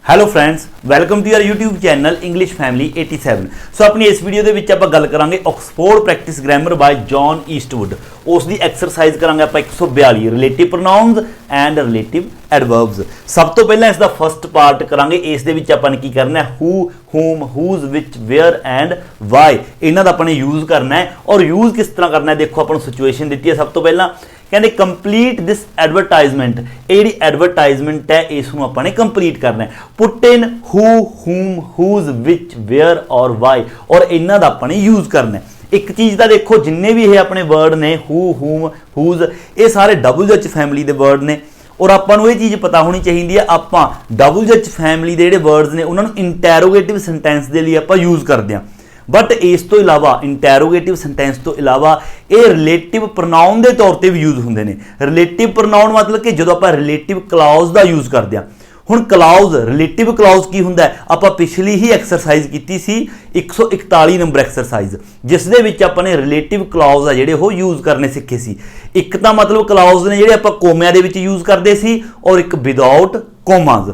Hello friends, welcome to your YouTube channel English family 87। So अपनी इस video के आप गल करांगे Oxford practice grammar by John Eastwood. उसकी एक्सरसाइज करांगे आप 142 relative pronouns and relative adverbs. सब तो पहला इसका फर्स्ट पार्ट करांगे। इस अपन की करना है who, whom, whose, which, where and why. इन्हां दा अपने यूज करना है और यूज किस तरह करना है। देखो अपन सिचुएशन दी है। सब तो पहला कहते कंप्लीट दिस एडवरटाइजमेंट। ये जी एडवरटाइजमेंट है इसको अपने कंप्लीट करना है। Put in who, whom, whose, which, where और वाई और इन्हां दा अपने यूज करना है। एक चीज़ का देखो जिन्ने भी ये अपने वर्ड ने हु, हुम, हुज, ये सारे WH फैमिली के वर्ड ने और आपां ये चीज़ पता होनी चाहिए है। आपां WH फैमिली के जो वर्ड्स ने उन्होंने इंटैरोगेटिव सेंटेंस के लिए आपां यूज करते हैं। बट इस तो इलावा इंटैरोगेटिव सेंटेंस तो इलावा ये रिलेटिव प्रोनाउन के तौर पर भी यूज होंगे ने। रिलेटिव प्रोनाउन मतलब कि जो आप रिलेटिव क्लाउज का यूज करते हैं। हुण क्लाउज रिलेटिव क्लाउज की हुंदा है, आपां पिछली ही एक्सरसाइज की सी 141 नंबर एक्सरसाइज, जिस दे विच अपने रिलेटिव क्लाउज आ जिहड़े वो यूज करने सीखे सी। एक तां मतलब क्लाउज ने जिहड़े आपां कोमिਆਂ दे विच यूज करदे सी और एक विदाउट कोमाज।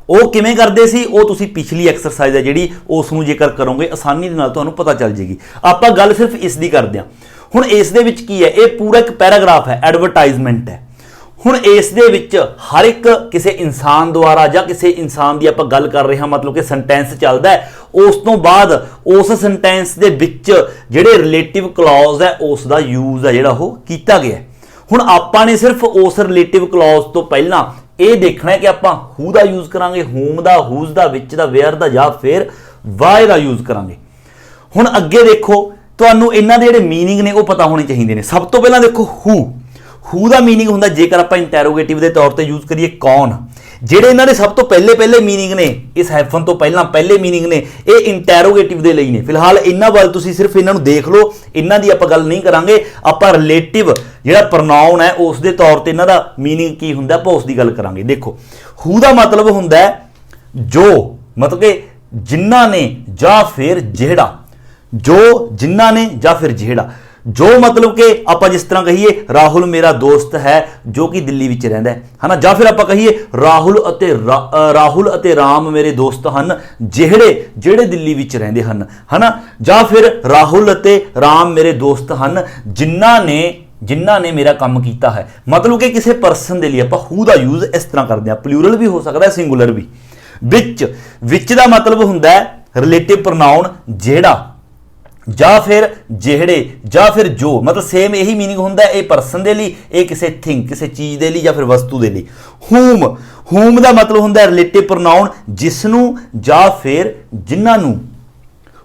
वो किवें करदे सी वो तुसीं पिछली एक्सरसाइज है जिहड़ी उसनूं जेकर करोगे आसानी दे नाल तुहानूं पता चल जाएगी। आपां गल सिर्फ इस दी करदे हां। हुण इस दे विच की है, ये पूरा एक पैराग्राफ है, एडवरटाइजमेंट है। हुण इस दे विच हर एक किसी इंसान द्वारा या किसी इंसान की आपां गल कर रहे हैं, मतलब कि सेंटेंस चलता है। उस तो बाद उस सेंटेंस दे विच जिहड़े रिलेटिव क्लॉज है उसका यूज है जिहड़ा वो कीता गया है। हुण आपां ने सिर्फ उस रिलेटिव क्लॉज तो पहला ये देखना है कि आपां हू दा यूज करांगे, होम दा, हुज दा, विच दा, वेयर दा या फिर वाई दा यूज करांगे। हुण अगे देखो तुहानूं इन्हां दे जिहड़े मीनिंग ने वो पता होने चाहिए ने। सब तो पहला देखो हू दा मीनिंग हुंदा जेकर आपां इंटैरोगेटिव के तौर पर यूज करिए कौन। ਜਿਹੜੇ ਇਹਨਾਂ ਦੇ ਸਭ ਤੋਂ ਪਹਿਲੇ मीनिंग ने इस हैफन तो पहले मीनिंग ने ये इंटैरोगेटिव ਦੇ ਲਈ ਨੇ। ਫਿਲਹਾਲ ਇਹਨਾਂ ਵੱਲ ਤੁਸੀਂ ਸਿਰਫ ਇਹਨਾਂ ਨੂੰ ਦੇਖ ਲਓ, ਇਹਨਾਂ ਦੀ ਆਪਾਂ ਗੱਲ ਨਹੀਂ ਕਰਾਂਗੇ। ਆਪਾਂ ਰਿਲੇਟਿਵ ਜਿਹੜਾ ਪ੍ਰੋਨਾਉਨ ਹੈ ਉਸ ਦੇ ਤੌਰ ਤੇ ਇਹਨਾਂ ਦਾ मीनिंग ਕੀ ਹੁੰਦਾ ਆਪਾਂ ਉਸ ਦੀ ਗੱਲ ਕਰਾਂਗੇ। ਦੇਖੋ ਹੂ ਦਾ ਮਤਲਬ ਹੁੰਦਾ ਹੈ ਜੋ, मतलब कि ਜਿਨ੍ਹਾਂ ਨੇ ਜਾਂ ਫਿਰ ਜਿਹੜਾ, जो जिन्ना ने या फिर जेड़ा। जो मतलब कि आप जिस तरह कहिए राहुल मेरा दोस्त है जो कि दिल्ली विच रहिंदा है ना, या फिर आप कहिए राहुल अते राम मेरे दोस्त हैं जेड़े जेड़े दिल्ली विच रहिंदे हन, है ना। या फिर राहुल अते राम मेरे दोस्त हैं जिन्ना ने मेरा काम किया है। मतलब कि किसी परसन के लिए आप हू का यूज इस तरह करते हैं। प्लूरल भी हो सकता है, सिंगुलर भी। विच का मतलब होंदा है रिलेटिव प्रोनाउन जेड़ा या फिर जेड़े या फिर जो, मतलब सेम यही मीनिंग होंदा है। ये परसन के लिए, ये किसी थिंग किसी चीज़ के लिए या फिर वस्तु के लिए। होम का मतलब होंदा है रिलेटिव प्रोनाउन जिसनू या फिर जिन्हां नू।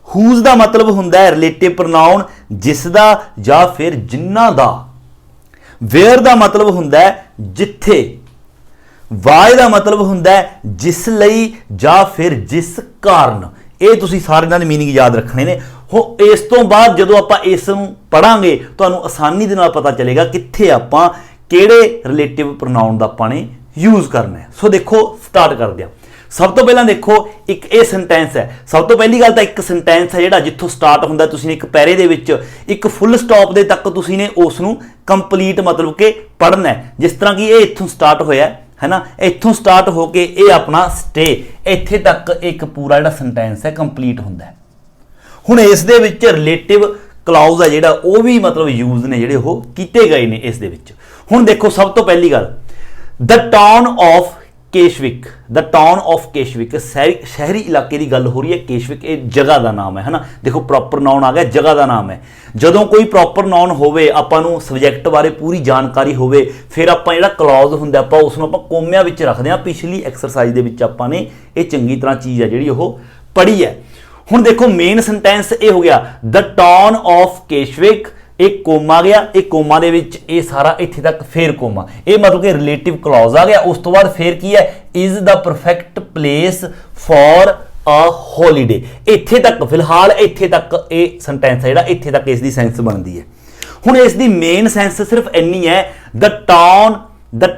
हुज का मतलब होंदा है रिलेटिव प्रोनाउन जिसदा या फिर जिन्हां दा। वेयर का मतलब होंदा है जिथे। वाई का मतलब होंदा है जिस लई या फिर जिस कारण। ये तुसीं सारे इन्हां दे मीनिंग याद रखने ने। हो इस तो बाद जो आप इस पढ़ांगे तो आसानी के नाल पता चलेगा कित्थे आपां किहड़े रिलेटिव प्रोनाउन दा आपां ने यूज करना है। सो देखो स्टार्ट करदे हां। सब तो पहला देखो एक ये सेंटेंस है। सब तो पहली गल तो एक सेंटेंस है जिहड़ा जिथों स्टार्ट होंदा, तुसीं ने एक पैरे दे विच एक फुल स्टॉप दे तक तुसीं ने उसनूं कंप्लीट मतलब कि पढ़ना है। जिस तरह कि ये इत्थों स्टार्ट होया है ना, इत्थों स्टार्ट होके ये अपना स्टे इत्थे तक एक पूरा जिहड़ा सेंटेंस है कंप्लीट होंदा है। हुण इस दे विच रिलेटिव क्लाउज है जिहड़ा वो भी मतलब यूज ने जिहड़े वो कीते गए ने इस दे विच। हुण देखो सब तो पहली गल the town of Keswick. The town of Keswick शहरी इलाके की गल हो रही है। केशविक एक जगह का नाम है ना। देखो प्रॉपर नाउन आ गया, जगह का नाम है। जदों कोई प्रॉपर नाउन होवे आपां नूं सबजैक्ट बारे पूरी जानकारी होवे फिर आपां जिहड़ा क्लॉज हुंदा आपां उसनूं आपां कोमिਆਂ विच रखदे हां। पिछली एक्सरसाइज दे विच आपां ने ये चंगी तरह चीज़ है जिहड़ी वो पढ़ी है। हुण देखो मेन सेंटेंस ये हो गया द टाउन ऑफ केशविक। एक कोमा गया, एक कोमा दे विच ये सारा इत्थे तक फिर कोमा, ये मतलब कि रिलेटिव क्लॉज आ गया। उस तो बाद फिर की है is the perfect place for a holiday. इत्थे तक फिलहाल इत्थे तक ये सेंटेंस है जिहड़ा इत्थे तक इसकी सेंस बनती है। हुण इसकी मेन सेंस सिर्फ इन्नी है the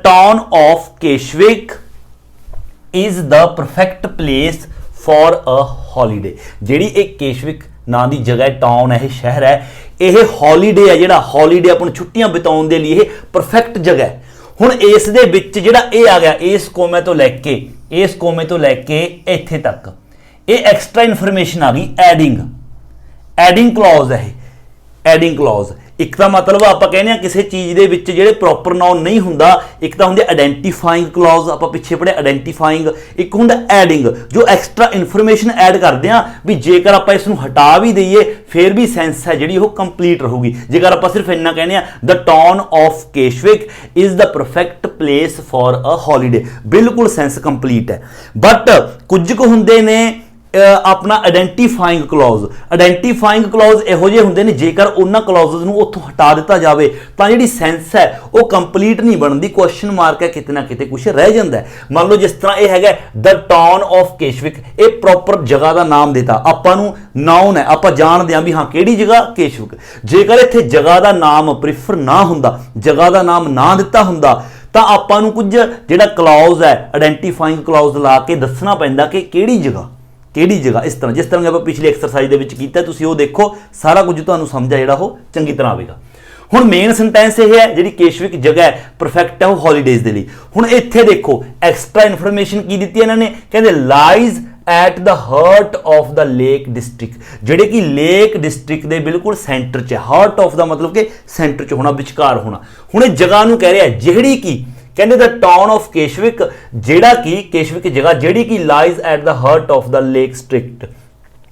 town of Keswick is the perfect place for a holiday. जिहड़ी एक केशविक ਨਾਂ ਦੀ ਜਗ੍ਹਾ ਹੈ, ਟਾਊਨ ਹੈ, ਇਹ ਸ਼ਹਿਰ ਹੈ, ਇਹ ਹੌਲੀਡੇ ਹੈ, ਜਿਹੜਾ ਹੌਲੀਡੇ ਆਪਾਂ ਨੂੰ ਛੁੱਟੀਆਂ ਬਿਤਾਉਣ ਦੇ ਲਈ ਇਹ ਪਰਫੈਕਟ ਜਗ੍ਹਾ ਹੈ। ਹੁਣ ਇਸ ਦੇ ਵਿੱਚ ਜਿਹੜਾ ਇਹ ਆ ਗਿਆ, ਇਸ ਕੋਮੇ ਤੋਂ ਲੈ ਕੇ ਇੱਥੇ ਤੱਕ, ਇਹ ਐਕਸਟਰਾ ਇਨਫੋਰਮੇਸ਼ਨ ਆ ਗਈ, ਐਡਿੰਗ ਕਲੌਜ਼ ਹੈ ਇਹ, ਐਡਿੰਗ ਕਲੌਜ਼। ਇੱਕ ਤਾਂ ਮਤਲਬ ਆਪਾਂ ਕਹਿੰਦੇ ਆ ਕਿਸੇ ਚੀਜ਼ ਦੇ ਵਿੱਚ ਜਿਹੜੇ ਪ੍ਰੋਪਰ ਨਾउन ਨਹੀਂ ਹੁੰਦਾ, ਇੱਕ ਤਾਂ ਹੁੰਦੇ ਆਇਡੈਂਟੀਫਾਈਂਗ ਕਲੌਜ਼, ਆਪਾਂ ਪਿੱਛੇ ਪੜ੍ਹੇ ਆਇਡੈਂਟੀਫਾਈਂਗ, ਇੱਕ ਹੁੰਦਾ ਐਡਿੰਗ, ਜੋ ਐਕਸਟਰਾ ਇਨਫੋਰਮੇਸ਼ਨ ਐਡ ਕਰਦੇ ਆ ਵੀ ਜੇਕਰ ਆਪਾਂ ਇਸ ਨੂੰ ਹਟਾ ਵੀ ਦਈਏ ਫਿਰ ਵੀ ਸੈਂਸ ਹੈ ਜਿਹੜੀ ਉਹ ਕੰਪਲੀਟ ਰਹੂਗੀ। ਜੇਕਰ ਆਪਾਂ ਸਿਰਫ ਇੰਨਾ ਕਹਿੰਦੇ ਆ the town of Keswick is the perfect place for a holiday, ਬਿਲਕੁਲ ਸੈਂਸ ਕੰਪਲੀਟ ਹੈ। ਬਟ ਕੁਝ ਕੁ ਹੁੰਦੇ ਨੇ ਆਪਣਾ ਆਇਡੈਂਟੀਫਾਈਂਗ ਕਲੌਜ਼ ਇਹੋ ਜਿਹੇ ਹੁੰਦੇ ਨੇ ਜੇਕਰ ਉਹਨਾਂ ਕਲੌਜ਼ਸ ਨੂੰ ਉੱਥੋਂ ਹਟਾ ਦਿੱਤਾ ਜਾਵੇ ਤਾਂ ਜਿਹੜੀ ਸੈਂਸ ਹੈ ਉਹ ਕੰਪਲੀਟ ਨਹੀਂ ਬਣਦੀ, ਕੁਐਸਚਨ ਮਾਰਕ ਹੈ, ਕਿਤੇ ਨਾ ਕਿਤੇ ਕੁਝ ਰਹਿ ਜਾਂਦਾ ਹੈ। ਮੰਨ ਲਓ ਜਿਸ ਤਰ੍ਹਾਂ ਇਹ ਹੈਗਾ ਦ ਟਾਊਨ ਆਫ ਕੇਸ਼ਵਿਕ, ਇਹ ਪ੍ਰੋਪਰ ਜਗ੍ਹਾ ਦਾ ਨਾਮ ਦਿੱਤਾ, ਆਪਾਂ ਨੂੰ ਨਾउन ਹੈ, ਆਪਾਂ ਜਾਣਦੇ ਹਾਂ ਵੀ ਹਾਂ ਕਿਹੜੀ ਜਗ੍ਹਾ, ਕੇਸ਼ਵਿਕ। ਜੇਕਰ ਇੱਥੇ ਜਗ੍ਹਾ ਦਾ ਨਾਮ ਪ੍ਰੀਫਰ ਨਾ ਹੁੰਦਾ, ਜਗ੍ਹਾ ਦਾ ਨਾਮ ਨਾ ਦਿੱਤਾ ਹੁੰਦਾ ਤਾਂ ਆਪਾਂ ਨੂੰ ਕੁਝ ਜਿਹੜਾ ਕਲੌਜ਼ ਹੈ ਆਇਡੈਂਟੀਫਾਈਂਗ ਕਲੌਜ਼ ਲਾ ਕੇ ਦੱਸਣਾ ਪੈਂਦਾ ਕਿ ਕਿਹੜੀ ਜਗ੍ਹਾ। ਇਸ ਤਰ੍ਹਾਂ ਜਿਸ ਤਰ੍ਹਾਂ ਆਪਾਂ ਪਿਛਲੀ ਐਕਸਰਸਾਈਜ਼ ਦੇ ਵਿੱਚ ਕੀਤਾ, ਤੁਸੀਂ ਉਹ ਦੇਖੋ, ਸਾਰਾ ਕੁਝ ਤੁਹਾਨੂੰ ਸਮਝ ਆ ਜਿਹੜਾ ਉਹ ਚੰਗੀ ਤਰ੍ਹਾਂ ਆਵੇਗਾ। ਹੁਣ ਮੇਨ ਸੈਂਟੈਂਸ ਇਹ ਹੈ ਜਿਹੜੀ ਕੇਸ਼ਵਿਕ ਜਗ੍ਹਾ ਹੈ ਪਰਫੈਕਟ ਹੈ ਉਹ ਹੌਲੀਡੇਜ਼ ਦੇ ਲਈ। ਹੁਣ ਇੱਥੇ ਦੇਖੋ ਐਕਸਟਰਾ ਇਨਫੋਰਮੇਸ਼ਨ ਕੀ ਦਿੱਤੀ ਇਹਨਾਂ ਨੇ, ਕਹਿੰਦੇ lies at the heart of the lake district, ਜਿਹੜੇ ਕਿ ਲੇਕ ਡਿਸਟ੍ਰਿਕਟ ਦੇ ਬਿਲਕੁਲ ਸੈਂਟਰ 'ਚ ਹੈ। ਹਾਰਟ ਆਫ ਦਾ ਮਤਲਬ ਕਿ ਸੈਂਟਰ 'ਚ ਹੋਣਾ, ਵਿਚਕਾਰ ਹੋਣਾ। ਹੁਣ ਇਹ ਜਗ੍ਹਾ ਨੂੰ ਕਹਿ ਰਿਹਾ ਜਿਹੜੀ ਕਿ ਕਹਿੰਦੇ ਦ ਟਾਊਨ ਆਫ ਕੇਸ਼ਵਿਕ, ਜਿਹੜਾ ਕਿ ਕੇਸ਼ਵਿਕ ਜਗ੍ਹਾ ਜਿਹੜੀ ਕਿ lies at the heart of the lake district,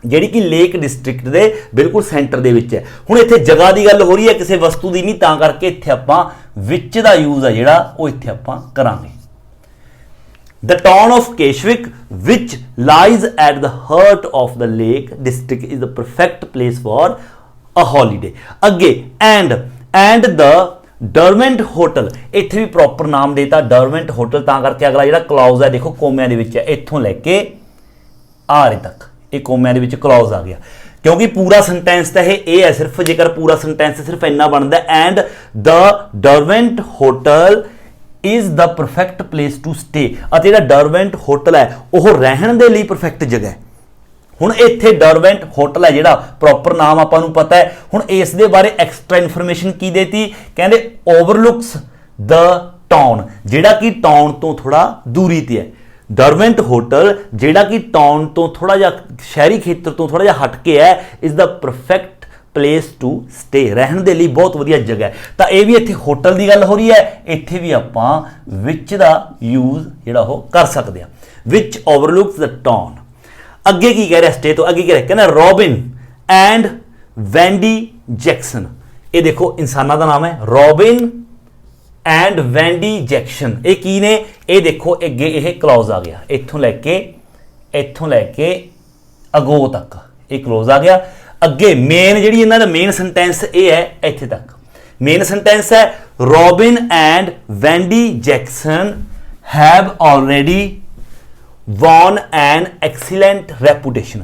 ਜਿਹੜੀ ਕਿ ਲੇਕ ਡਿਸਟ੍ਰਿਕਟ ਦੇ ਬਿਲਕੁਲ ਸੈਂਟਰ ਦੇ ਵਿੱਚ ਹੈ। ਹੁਣ ਇੱਥੇ ਜਗ੍ਹਾ ਦੀ ਗੱਲ ਹੋ ਰਹੀ ਹੈ, ਕਿਸੇ ਵਸਤੂ ਦੀ ਨਹੀਂ, ਤਾਂ ਕਰਕੇ ਇੱਥੇ ਆਪਾਂ ਵਿੱਚ ਦਾ ਯੂਜ਼ ਹੈ ਜਿਹੜਾ ਉਹ ਇੱਥੇ ਆਪਾਂ ਕਰਾਂਗੇ। The town of Keswick which lies at the heart of the lake district is the perfect place for a holiday. ਅੱਗੇ ਐਂਡ ਦ ਡਰਵੈਂਟ ਹੋਟਲ, ਇੱਥੇ ਵੀ ਪ੍ਰੋਪਰ ਨਾਮ ਦੇਤਾ ਡਰਵੈਂਟ ਹੋਟਲ, ਤਾਂ ਕਰਕੇ ਅਗਲਾ ਜਿਹੜਾ ਕਲੌਜ਼ ਹੈ ਦੇਖੋ ਕੋਮਿਆਂ ਦੇ ਵਿੱਚ ਹੈ, ਇੱਥੋਂ ਲੈ ਕੇ ਆਰੇ ਤੱਕ ਇਹ ਕੋਮਿਆਂ ਦੇ ਵਿੱਚ ਕਲੌਜ਼ ਆ ਗਿਆ। ਕਿਉਂਕਿ ਪੂਰਾ ਸੈਂਟੈਂਸ ਤਾਂ ਇਹ ਹੈ ਸਿਰਫ, ਜੇਕਰ ਪੂਰਾ ਸੈਂਟੈਂਸ ਸਿਰਫ ਇੰਨਾ ਬਣਦਾ and the Derwent hotel is the perfect place to stay, ਅਤੇ ਜਿਹੜਾ ਡਰਵੈਂਟ ਹੋਟਲ ਹੈ ਉਹ ਰਹਿਣ ਦੇ ਲਈ ਪਰਫੈਕਟ ਜਗ੍ਹਾ ਹੈ। ਹੁਣ ਇੱਥੇ ਡਰਵੈਂਟ ਹੋਟਲ ਹੈ ਜਿਹੜਾ ਪ੍ਰੋਪਰ ਨਾਮ ਆਪਾਂ ਨੂੰ ਪਤਾ ਹੈ। ਹੁਣ ਇਸ ਦੇ ਬਾਰੇ ਐਕਸਟਰਾ ਇਨਫੋਰਮੇਸ਼ਨ ਕੀ ਦੇਤੀ, ਕਹਿੰਦੇ ਓਵਰਲੁਕਸ ਦ ਟਾਊਨ, ਜਿਹੜਾ ਕਿ ਟਾਊਨ ਤੋਂ ਥੋੜਾ ਦੂਰੀ ਤੇ ਹੈ। ਡਰਵੈਂਟ ਹੋਟਲ ਜਿਹੜਾ ਕਿ ਟਾਊਨ ਤੋਂ ਥੋੜਾ ਜਿਹਾ, ਸ਼ਹਿਰੀ ਖੇਤਰ ਤੋਂ ਥੋੜਾ ਜਿਹਾ ਹਟ ਕੇ ਹੈ, is the perfect place to stay, ਰਹਿਣ ਦੇ ਲਈ ਬਹੁਤ ਵਧੀਆ ਜਗ੍ਹਾ ਹੈ। ਤਾਂ ਇਹ ਵੀ ਇੱਥੇ ਹੋਟਲ ਦੀ ਗੱਲ ਹੋ ਰਹੀ ਹੈ, ਇੱਥੇ ਵੀ ਆਪਾਂ ਵਿਚ ਦਾ ਯੂਜ਼ ਜਿਹੜਾ ਉਹ ਕਰ ਸਕਦੇ ਹਾਂ, ਵਿਚ ਓਵਰਲੁਕਸ ਦ ਟਾਊਨ। ਅੱਗੇ ਕੀ ਕਹਿ ਰਿਹਾ ਸਟੇ ਤੋਂ ਅੱਗੇ ਕੀ ਕਹਿੰਦਾ ਰੋਬਿਨ ਐਂਡ ਵੈਂਡੀ ਜੈਕਸਨ, ਇਹ ਦੇਖੋ ਇਨਸਾਨਾਂ ਦਾ ਨਾਮ ਹੈ ਰੋਬਿਨ ਐਂਡ ਵੈਂਡੀ ਜੈਕਸਨ, ਇਹ ਕੀ ਨੇ, ਇਹ ਦੇਖੋ ਅੱਗੇ ਇਹ ਕਲੌਜ਼ ਆ ਗਿਆ, ਇੱਥੋਂ ਲੈ ਕੇ ਅਗੋ ਤੱਕ ਇਹ ਕਲੌਜ਼ ਆ ਗਿਆ। ਅੱਗੇ ਮੇਨ ਜਿਹੜੀ ਇਹਨਾਂ ਦਾ ਮੇਨ ਸੈਂਟੈਂਸ ਇਹ ਹੈ, ਇੱਥੇ ਤੱਕ ਮੇਨ ਸੈਂਟੈਂਸ ਹੈ Robin and Wendy Jackson have already won an excellent reputation।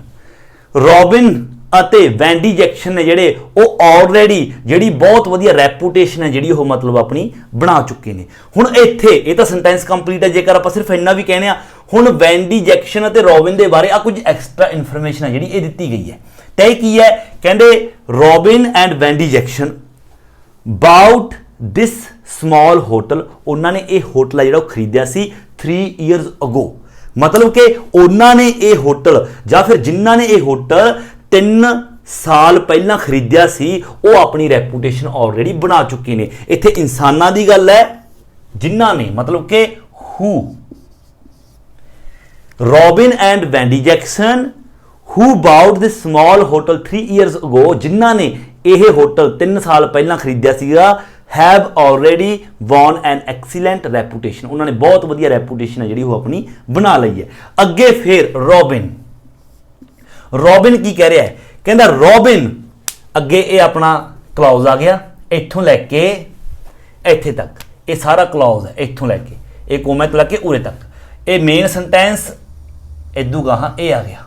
Robin ਅਤੇ ਵੈਂਡੀ ਜੈਕਸਨ ਨੇ ਜਿਹੜੇ ਉਹ ਆਲਰੇਡੀ ਜਿਹੜੀ ਬਹੁਤ ਵਧੀਆ ਰੈਪੂਟੇਸ਼ਨ ਹੈ ਜਿਹੜੀ ਉਹ ਮਤਲਬ ਆਪਣੀ ਬਣਾ ਚੁੱਕੇ ਨੇ। ਹੁਣ ਇੱਥੇ ਇਹ ਤਾਂ ਸੈਂਟੈਂਸ ਕੰਪਲੀਟ ਹੈ, ਜੇਕਰ ਆਪਾਂ ਸਿਰਫ ਇੰਨਾ ਵੀ ਕਹਿੰਦੇ ਆ। ਹੁਣ ਵੈਂਡੀ ਜੈਕਸਨ ਅਤੇ ਰੋਬਿਨ ਦੇ ਬਾਰੇ ਆ ਕੁਝ ਐਕਸਟਰਾ ਇਨਫੋਰਮੇਸ਼ਨ ਹੈ ਜਿਹੜੀ ਇਹ ਦਿੱਤੀ ਗਈ ਹੈ। ਤੇ ਇਹ ਕੀ ਹੈ, ਕਹਿੰਦੇ Robin and Wendy Jackson bout this small hotel, ਉਹਨਾਂ ਨੇ ਇਹ ਹੋਟਲ ਹੈ ਜਿਹੜਾ ਉਹ ਖਰੀਦਿਆ ਸੀ 3 years ago, ਮਤਲਬ ਕਿ ਉਹਨਾਂ ਨੇ ਇਹ ਹੋਟਲ ਜਾਂ ਫਿਰ ਜਿਨ੍ਹਾਂ ਨੇ ਇਹ ਹੋਟਲ 3 ਸਾਲ ਪਹਿਲਾਂ ਖਰੀਦਿਆ ਸੀ ਉਹ ਆਪਣੀ ਰੈਪੂਟੇਸ਼ਨ ਆਲਰੇਡੀ ਬਣਾ ਚੁੱਕੇ ਨੇ। ਇੱਥੇ ਇਨਸਾਨਾਂ ਦੀ ਗੱਲ ਹੈ ਜਿਨ੍ਹਾਂ ਨੇ, ਮਤਲਬ ਕਿ who, Robin and Wendy Jackson who bought this small hotel 3 years ago, ਜਿਨ੍ਹਾਂ ਨੇ ਇਹ ਹੋਟਲ 3 ਸਾਲ ਪਹਿਲਾਂ ਖਰੀਦਿਆ ਸੀਗਾ, have already won an excellent reputation, ਉਹਨਾਂ ਨੇ ਬਹੁਤ ਵਧੀਆ ਰੈਪੂਟੇਸ਼ਨ ਹੈ ਜਿਹੜੀ ਉਹ ਆਪਣੀ ਬਣਾ ਲਈ ਹੈ। ਅੱਗੇ ਫਿਰ ਰੋਬਿਨ ਕੀ ਕਹਿ ਰਿਹਾ ਹੈ, ਕਹਿੰਦਾ ਰੋਬਿਨ, ਅੱਗੇ ਇਹ ਆਪਣਾ ਕਲੌਜ਼ ਆ ਗਿਆ, ਇੱਥੋਂ ਲੈ ਕੇ ਇੱਥੇ ਤੱਕ ਇਹ ਸਾਰਾ ਕਲੌਜ਼ ਹੈ, ਇੱਥੋਂ ਲੈ ਕੇ ਇਹ ਕੋਮਾ ਤੋਂ ਲੈ ਕੇ ਉਰੇ ਤੱਕ ਇਹ ਮੇਨ ਸੈਂਟੈਂਸ, ਇਦੋਂ ਗਾਹਾਂ ਇਹ ਆ ਗਿਆ।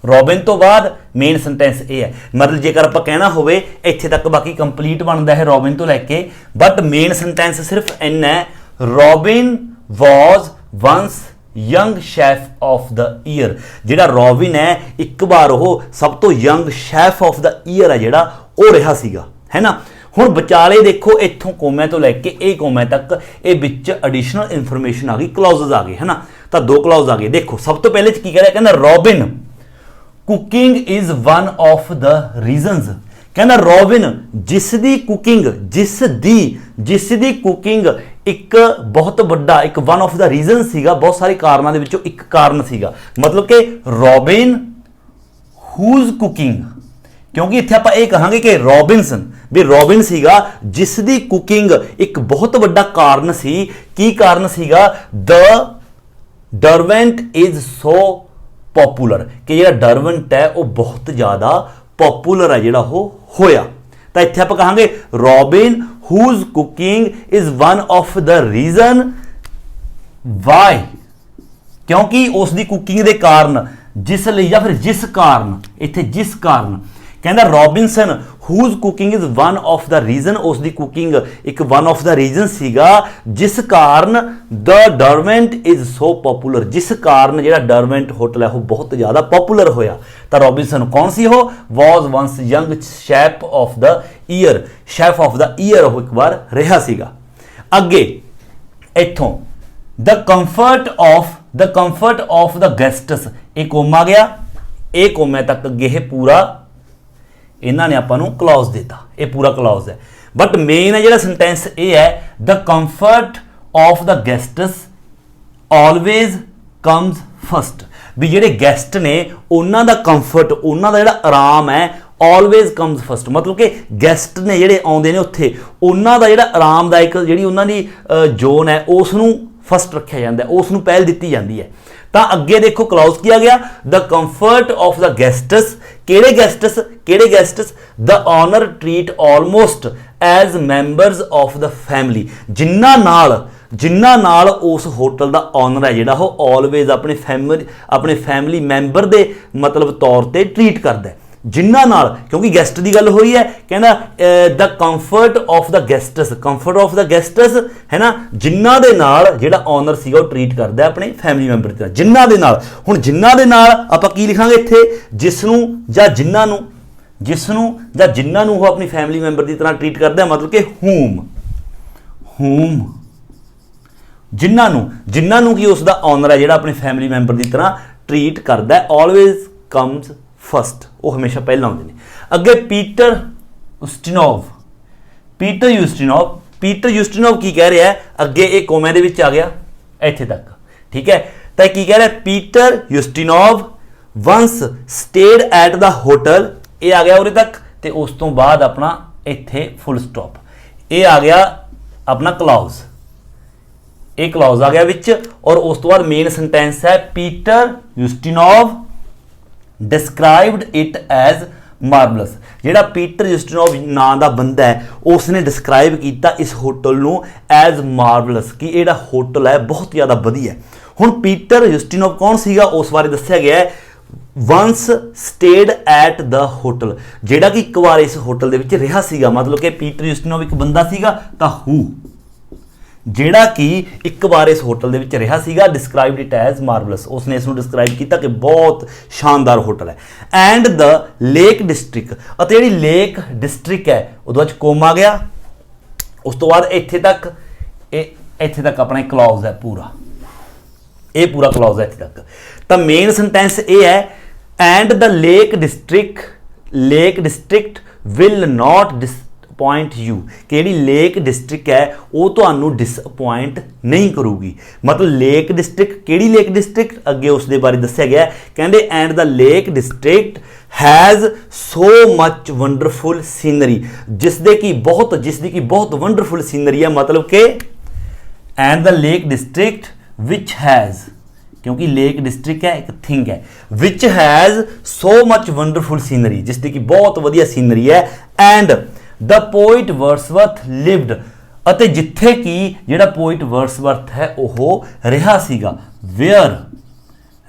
ਰੋਬਿਨ ਤੋਂ ਬਾਅਦ ਮੇਨ ਸੈਂਟੈਂਸ ਇਹ ਹੈ, ਮਤਲਬ ਜੇਕਰ ਆਪਾਂ ਕਹਿਣਾ ਹੋਵੇ ਇੱਥੇ ਤੱਕ ਬਾਕੀ ਕੰਪਲੀਟ ਬਣਦਾ ਹੈ ਰੋਬਿਨ ਤੋਂ ਲੈ ਕੇ, ਬਟ ਮੇਨ ਸੈਂਟੈਂਸ ਸਿਰਫ ਇੰਨਾ ਹੈ, Robin was once young chef of the year. ਜਿਹੜਾ ਰੋਬਿਨ ਹੈ ਇੱਕ ਵਾਰ ਉਹ ਸਭ ਤੋਂ young chef of the year ਹੈ ਜਿਹੜਾ ਉਹ ਰਿਹਾ ਸੀਗਾ, ਹੈ ਨਾ। ਹੁਣ ਵਿਚਾਲੇ ਦੇਖੋ ਇੱਥੋਂ ਕੋਮੇ ਤੋਂ ਲੈ ਕੇ ਇਹ ਕੋਮੇ ਤੱਕ ਇਹ ਵਿੱਚ ਐਡੀਸ਼ਨਲ ਇਨਫੋਰਮੇਸ਼ਨ ਆ ਗਈ, ਕਲੌਜ਼ਸ ਆ ਗਏ, ਹੈ ਨਾ। ਤਾਂ ਦੋ ਕਲੌਜ਼ ਆ ਗਏ। ਦੇਖੋ ਸਭ ਤੋਂ ਪਹਿਲੇ ਚ ਕੀ ਕਹਿ ਰਿਹਾ, ਕਹਿੰਦਾ Robin cooking is one of the reasons. ਕਹਿੰਦਾ ਰੋਬਿਨ ਜਿਸ ਦੀ ਕੁਕਿੰਗ ਇੱਕ ਬਹੁਤ ਵੱਡਾ ਇੱਕ ਵਨ ਆਫ ਦਾ ਰੀਜ਼ਨ ਸੀਗਾ, ਬਹੁਤ ਸਾਰੇ ਕਾਰਨਾਂ ਦੇ ਵਿੱਚੋਂ ਇੱਕ ਕਾਰਨ ਸੀਗਾ। ਮਤਲਬ ਕਿ ਰੋਬਿਨ ਹੂਜ਼ ਕੁਕਿੰਗ, ਕਿਉਂਕਿ ਇੱਥੇ ਆਪਾਂ ਇਹ ਕਹਾਂਗੇ ਕਿ ਰੋਬਿਨਸਨ ਵੀ ਰੋਬਿਨ ਸੀਗਾ ਜਿਸ ਦੀ ਕੁਕਿੰਗ ਇੱਕ ਬਹੁਤ ਵੱਡਾ ਕਾਰਨ ਸੀ। ਕੀ ਕਾਰਨ ਸੀਗਾ? ਦ ਡਰਵੈਂਟ ਇਜ਼ ਸੋ ਪੋਪੂਲਰ, ਕਿ ਜਿਹੜਾ ਡਰਵੈਂਟ ਹੈ ਉਹ ਬਹੁਤ ਜ਼ਿਆਦਾ ਪੋਪੂਲਰ ਹੈ ਜਿਹੜਾ ਉਹ ਹੋਇਆ। ਤਾਂ ਇੱਥੇ ਆਪਾਂ ਕਹਾਂਗੇ Robin whose cooking is one of the reason why, ਕਿਉਂਕਿ ਉਸ ਦੀ ਕੁਕਿੰਗ ਦੇ ਕਾਰਨ, ਜਿਸ ਲਈ ਜਾਂ ਫਿਰ ਜਿਸ ਕਾਰਨ, ਇੱਥੇ ਜਿਸ ਕਾਰਨ ਕਹਿੰਦਾ Robinson whose cooking is one of the reason, ਉਸ ਦੀ ਕੁਕਿੰਗ ਇੱਕ ਵਨ ਆਫ ਦਾ ਰੀਜ਼ਨ ਸੀਗਾ ਜਿਸ ਕਾਰਨ ਦ ਡਰਵੈਂਟ ਇਜ਼ ਸੋ ਪੋਪੂਲਰ, ਜਿਸ ਕਾਰਨ ਜਿਹੜਾ ਡਰਵੈਂਟ ਹੋਟਲ ਹੈ ਉਹ ਬਹੁਤ ਜ਼ਿਆਦਾ ਪੋਪੂਲਰ ਹੋਇਆ। ਤਾਂ ਰੋਬਿਨਸਨ ਕੌਣ ਸੀ? ਉਹ was once young chef of the year, chef of the year ਉਹ ਇੱਕ ਵਾਰ ਰਿਹਾ ਸੀਗਾ। ਅੱਗੇ ਇੱਥੋਂ the comfort of the guests, ਇਹ ਕੋਮਾ ਗਿਆ, ਇਹ ਕੋਮੇ ਤੱਕ ਅੱਗੇ ਇਹ ਪੂਰਾ ਇਹਨਾਂ ਨੇ ਆਪਾਂ ਨੂੰ ਕਲੌਜ਼ ਦਿੱਤਾ, ਇਹ ਪੂਰਾ ਕਲੌਜ਼ ਹੈ। ਬਟ ਮੇਨ ਹੈ ਜਿਹੜਾ ਸੈਂਟੈਂਸ ਇਹ ਹੈ the comfort of the guests always comes first, ਵੀ ਜਿਹੜੇ ਗੈਸਟ ਨੇ ਉਹਨਾਂ ਦਾ ਕੰਫਰਟ, ਉਹਨਾਂ ਦਾ ਜਿਹੜਾ ਆਰਾਮ ਹੈ ਆਲਵੇਜ਼ ਕਮਸ ਫਸਟ, ਮਤਲਬ ਕਿ ਗੈਸਟ ਨੇ ਜਿਹੜੇ ਆਉਂਦੇ ਨੇ ਉੱਥੇ ਉਹਨਾਂ ਦਾ ਜਿਹੜਾ ਆਰਾਮਦਾਇਕ ਜਿਹੜੀ ਉਹਨਾਂ ਦੀ ਜ਼ੋਨ ਹੈ ਉਸ ਨੂੰ ਫਸਟ ਰੱਖਿਆ ਜਾਂਦਾ, ਉਸ ਨੂੰ ਪਹਿਲ ਦਿੱਤੀ ਜਾਂਦੀ ਹੈ। ਤਾਂ ਅੱਗੇ ਦੇਖੋ ਕਲੌਜ਼ ਕੀ ਆ ਗਿਆ, the comfort of the guests, ਕਿਹੜੇ guests? The owner treat almost as members of the family, ਜਿਨ੍ਹਾਂ ਨਾਲ ਉਸ ਹੋਟਲ ਦਾ ਆਨਰ ਹੈ ਜਿਹੜਾ ਉਹ ਆਲਵੇਜ਼ ਆਪਣੇ ਫੈਮਿਲੀ ਮੈਂਬਰ ਦੇ ਮਤਲਬ ਤੌਰ ਤੇ ਟਰੀਟ ਕਰਦਾ ਹੈ, ਜਿਨ੍ਹਾਂ ਨਾਲ, ਕਿਉਂਕਿ ਗੈਸਟ ਦੀ ਗੱਲ ਹੋਈ ਹੈ। ਕਹਿੰਦਾ ਦ ਕੰਫਰਟ ਆਫ ਦਾ ਗੈਸਟਸ ਹੈ ਨਾ, ਜਿਨ੍ਹਾਂ ਦੇ ਨਾਲ ਜਿਹੜਾ ਆਨਰ ਸੀਗਾ ਉਹ ਟਰੀਟ ਕਰਦਾ ਆਪਣੇ ਫੈਮਿਲੀ ਮੈਂਬਰ ਦੀ ਤਰ੍ਹਾਂ, ਜਿਨ੍ਹਾਂ ਦੇ ਨਾਲ। ਹੁਣ ਜਿਨ੍ਹਾਂ ਦੇ ਨਾਲ ਆਪਾਂ ਕੀ ਲਿਖਾਂਗੇ ਇੱਥੇ? ਜਿਸ ਨੂੰ ਜਾਂ ਜਿਨ੍ਹਾਂ ਨੂੰ ਉਹ ਆਪਣੀ ਫੈਮਿਲੀ ਮੈਂਬਰ ਦੀ ਤਰ੍ਹਾਂ ਟਰੀਟ ਕਰਦਾ, ਮਤਲਬ ਕਿ ਹੂਮ ਜਿਨ੍ਹਾਂ ਨੂੰ ਕੀ ਉਸ ਦਾ ਆਨਰ ਹੈ ਜਿਹੜਾ ਆਪਣੇ ਫੈਮਿਲੀ ਮੈਂਬਰ ਦੀ ਤਰ੍ਹਾਂ ਟਰੀਟ ਕਰਦਾ, ਆਲਵੇਜ਼ ਕਮਸ ਫਸਟ, ਉਹ ਹਮੇਸ਼ਾ ਪਹਿਲਾਂ ਆਉਂਦੇ ਨੇ। ਅੱਗੇ ਪੀਟਰ ਯੂਸਟਿਨੋਵ ਕੀ ਕਹਿ ਰਿਹਾ ਹੈ? ਅੱਗੇ ਇਹ ਕੋਮੇ ਦੇ ਵਿੱਚ ਆ ਗਿਆ ਇੱਥੇ ਤੱਕ, ਠੀਕ ਹੈ। ਤਾਂ ਕੀ ਕਹਿ ਰਿਹਾ? Peter Ustinov once stayed at the hotel, ਇਹ ਆ ਗਿਆ ਉਰੇ ਤੱਕ, ਤੇ ਉਸ ਤੋਂ ਬਾਅਦ ਆਪਣਾ ਇੱਥੇ ਫੁੱਲ ਸਟਾਪ, ਇਹ ਆ ਗਿਆ ਆਪਣਾ ਕਲੌਜ਼, ਇਹ ਕਲੌਜ਼ ਆ ਗਿਆ ਵਿੱਚ। ਔਰ ਉਸ ਤੋਂ ਬਾਅਦ ਮੇਨ ਸੈਂਟੈਂਸ ਹੈ Peter Ustinov described it as marvellous, ਜਿਹੜਾ ਪੀਟਰ ਯੂਸਟਿਨੋਵ ਨਾਂ ਦਾ ਬੰਦਾ ਹੈ ਉਸਨੇ ਡਿਸਕ੍ਰਾਈਬ ਕੀਤਾ ਇਸ ਹੋਟਲ ਨੂੰ ਐਜ਼ ਮਾਰਵਲਸ, ਕਿ ਇਹ ਜਿਹੜਾ ਹੋਟਲ ਹੈ ਬਹੁਤ ਜ਼ਿਆਦਾ ਵਧੀਆ। ਹੁਣ ਪੀਟਰ ਯੂਸਟਿਨੋਵ ਕੌਣ ਸੀਗਾ ਉਸ ਬਾਰੇ ਦੱਸਿਆ ਗਿਆ ਹੈ, ਵੰਸ ਸਟੇਡ ਐਟ ਦਾ ਹੋਟਲ, ਜਿਹੜਾ ਕਿ ਇੱਕ ਵਾਰ ਇਸ ਹੋਟਲ ਦੇ ਵਿੱਚ ਰਿਹਾ ਸੀਗਾ, ਮਤਲਬ ਕਿ ਪੀਟਰ ਯੂਸਟਿਨੋਵ ਇੱਕ ਬੰਦਾ ਸੀਗਾ, ਤਾਂ ਜਿਹੜਾ ਕਿ ਇੱਕ ਵਾਰ ਇਸ ਹੋਟਲ ਦੇ ਵਿੱਚ ਰਿਹਾ ਸੀਗਾ, ਡਿਸਕ੍ਰਾਈਬਡ ਇਟ ਐਜ਼ ਮਾਰਵਲਸ, ਉਸਨੇ ਇਸ ਨੂੰ ਡਿਸਕ੍ਰਾਈਬ ਕੀਤਾ ਕਿ ਬਹੁਤ ਸ਼ਾਨਦਾਰ ਹੋਟਲ ਹੈ। ਐਂਡ ਦ ਲੇਕ ਡਿਸਟ੍ਰਿਕਟ, ਅਤੇ ਜਿਹੜੀ ਲੇਕ ਡਿਸਟ੍ਰਿਕਟ ਹੈ ਉਹਦੇ ਵਿੱਚ ਕੋਮਾ ਗਿਆ, ਉਸ ਤੋਂ ਬਾਅਦ ਇੱਥੇ ਤੱਕ ਆਪਣਾ ਇੱਕ ਕਲੌਜ਼ ਹੈ ਪੂਰਾ, ਇਹ ਪੂਰਾ ਕਲੌਜ਼ ਹੈ ਇੱਥੇ ਤੱਕ। ਤਾਂ ਮੇਨ ਸੈਂਟੈਂਸ ਇਹ ਹੈ and the lake district will not disappoint you, ਕਿ ਜਿਹੜੀ ਲੇਕ ਡਿਸਟ੍ਰਿਕਟ ਹੈ ਉਹ ਤੁਹਾਨੂੰ ਡਿਸਅਪੁਆਇੰਟ ਨਹੀਂ ਕਰੂਗੀ। ਮਤਲਬ ਲੇਕ ਡਿਸਟ੍ਰਿਕਟ, ਕਿਹੜੀ ਲੇਕ ਡਿਸਟ੍ਰਿਕਟ? ਅੱਗੇ ਉਸ ਦੇ ਬਾਰੇ ਦੱਸਿਆ ਗਿਆ, ਕਹਿੰਦੇ and the lake district has so much wonderful scenery, जिसदी की बहुत वंडरफुल सीनरी है, मतलब कि and the lake district which has, क्योंकि लेक डिस्ट्रिक्ट है एक थिंग है, which has so much wonderful scenery, जिसदी की बहुत वधिया सीनरी है। And the poet Wordsworth lived, ਅਤੇ ਜਿੱਥੇ ਕਿ ਜਿਹੜਾ ਪੋਇਟ ਵਰਡਸਵਰਥ ਹੈ ਉਹ ਰਿਹਾ ਸੀਗਾ, ਵੇਅਰ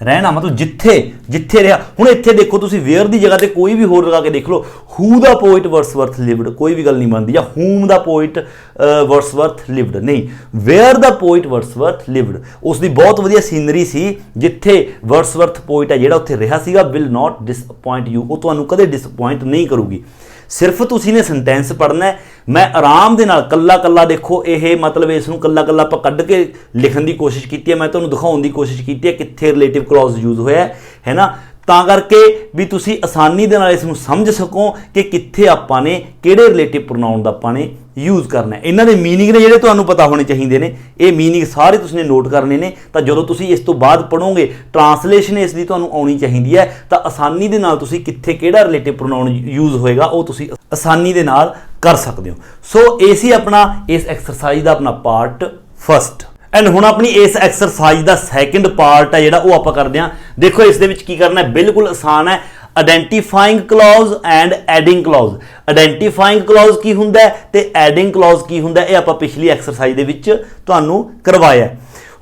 ਰਹਿਣਾ मतलब ਜਿੱਥੇ ਜਿੱਥੇ ਰਿਹਾ। ਹੁਣ ਇੱਥੇ ਦੇਖੋ ਤੁਸੀਂ ਵੇਅਰ ਦੀ ਜਗ੍ਹਾ ਤੇ ਕੋਈ ਵੀ ਹੋਰ ਲਗਾ ਕੇ ਦੇਖ ਲਓ, ਹੂ ਦਾ ਪੋਇਟ ਵਰਸਵਰਥ ਲਿਵਡ, ਕੋਈ ਵੀ ਗੱਲ ਨਹੀਂ ਬਣਦੀ, ਜਾਂ ਹੂਮ ਦਾ ਪੋਇਟ ਵਰਸਵਰਥ ਲਿਵਡ, ਨਹੀਂ, ਵੇਅਰ ਦਾ ਪੋਇਟ ਵਰਸਵਰਥ ਲਿਵਡ। ਉਸ ਦੀ ਬਹੁਤ ਵਧੀਆ ਸੀਨਰੀ ਸੀ, ਜਿੱਥੇ ਵਰਸਵਰਥ ਪੋਇਟ ਹੈ ਜਿਹੜਾ ਉੱਥੇ ਰਿਹਾ ਸੀਗਾ। ਵਿਲ ਨਾਟ ਡਿਸਅਪੁਆਇੰਟ ਯੂ, ਉਹ ਤੁਹਾਨੂੰ ਕਦੇ ਡਿਸਅਪੁਆਇੰਟ ਨਹੀਂ ਕਰੂਗੀ। ਸਿਰਫ ਤੁਸੀਂ ਨੇ ਸੈਂਟੈਂਸ ਪੜ੍ਹਨਾ ਹੈ। ਮੈਂ ਆਰਾਮ ਦੇ ਨਾਲ ਕੱਲਾ ਕੱਲਾ ਦੇਖੋ, ਇਹ ਮਤਲਬ ਇਸ ਨੂੰ ਕੱਲਾ ਕੱਲਾ ਆਪਾਂ ਕੱਢ ਕੇ ਲਿਖਣ ਦੀ ਕੋਸ਼ਿਸ਼ ਕੀਤੀ ਹੈ। ਮੈਂ ਤੁਹਾਨੂੰ ਦਿਖਾਉਣ ਦੀ ਕੋਸ਼ਿਸ਼ ਕੀਤੀ ਹੈ ਕਿੱਥੇ ਰਿਲੇਟਿਵ ਕਲੌਜ਼ ਯੂਜ਼ ਹੋਇਆ ਹੈ ਨਾ, ਤਾਂ ਕਰਕੇ ਵੀ ਤੁਸੀਂ ਆਸਾਨੀ ਦੇ ਨਾਲ ਇਸ ਨੂੰ ਸਮਝ ਸਕੋ ਕਿ ਕਿੱਥੇ ਆਪਾਂ ਨੇ ਕਿਹੜੇ ਰਿਲੇਟਿਵ ਪ੍ਰੋਨਾਉਨ ਦਾ ਆਪਾਂ ਨੇ ਯੂਜ਼ ਕਰਨਾ ਹੈ। ਇਹਨਾਂ ਦੇ ਮੀਨਿੰਗ ਨੇ ਜਿਹੜੇ ਤੁਹਾਨੂੰ ਪਤਾ ਹੋਣੇ ਚਾਹੀਦੇ ਨੇ, ਇਹ ਮੀਨਿੰਗ ਸਾਰੇ ਤੁਸੀਂ ਨੇ ਨੋਟ ਕਰਨੇ ਨੇ। ਤਾਂ ਜਦੋਂ ਤੁਸੀਂ ਇਸ ਤੋਂ ਬਾਅਦ ਪੜ੍ਹੋਗੇ, ਟਰਾਂਸਲੇਸ਼ਨ ਇਸ ਦੀ ਤੁਹਾਨੂੰ ਆਉਣੀ ਚਾਹੀਦੀ ਹੈ, ਤਾਂ ਆਸਾਨੀ ਦੇ ਨਾਲ ਤੁਸੀਂ ਕਿੱਥੇ ਕਿਹੜਾ ਰਿਲੇਟਿਵ ਪ੍ਰੋਨਾਉਨ ਯੂਜ਼ ਹੋਏਗਾ ਉਹ ਤੁਸੀਂ ਆਸਾਨੀ ਦੇ ਨਾਲ ਕਰ ਸਕਦੇ ਹੋ। ਸੋ ਇਹ ਸੀ ਆਪਣਾ ਇਸ ਐਕਸਰਸਾਈਜ਼ ਦਾ ਆਪਣਾ ਪਾਰਟ ਫਸਟ। ਐਂਡ ਹੁਣ ਆਪਣੀ ਇਸ ਐਕਸਰਸਾਈਜ਼ ਦਾ ਸੈਕਿੰਡ ਪਾਰਟ ਹੈ ਜਿਹੜਾ ਉਹ ਆਪਾਂ ਕਰਦੇ ਹਾਂ। ਦੇਖੋ ਇਸ ਦੇ ਵਿੱਚ ਕੀ ਕਰਨਾ ਹੈ, ਬਿਲਕੁਲ ਆਸਾਨ ਹੈ। Identifying clause and adding clause. Identifying clause ਕੀ ਹੁੰਦਾ ਹੈ ਤੇ ਐਡਿੰਗ ਕਲੌਜ਼ ਕੀ ਹੁੰਦਾ ਹੈ, ਇਹ ਆਪਾਂ ਪਿਛਲੀ ਐਕਸਰਸਾਈਜ਼ ਦੇ ਵਿੱਚ ਤੁਹਾਨੂੰ ਕਰਵਾਇਆ।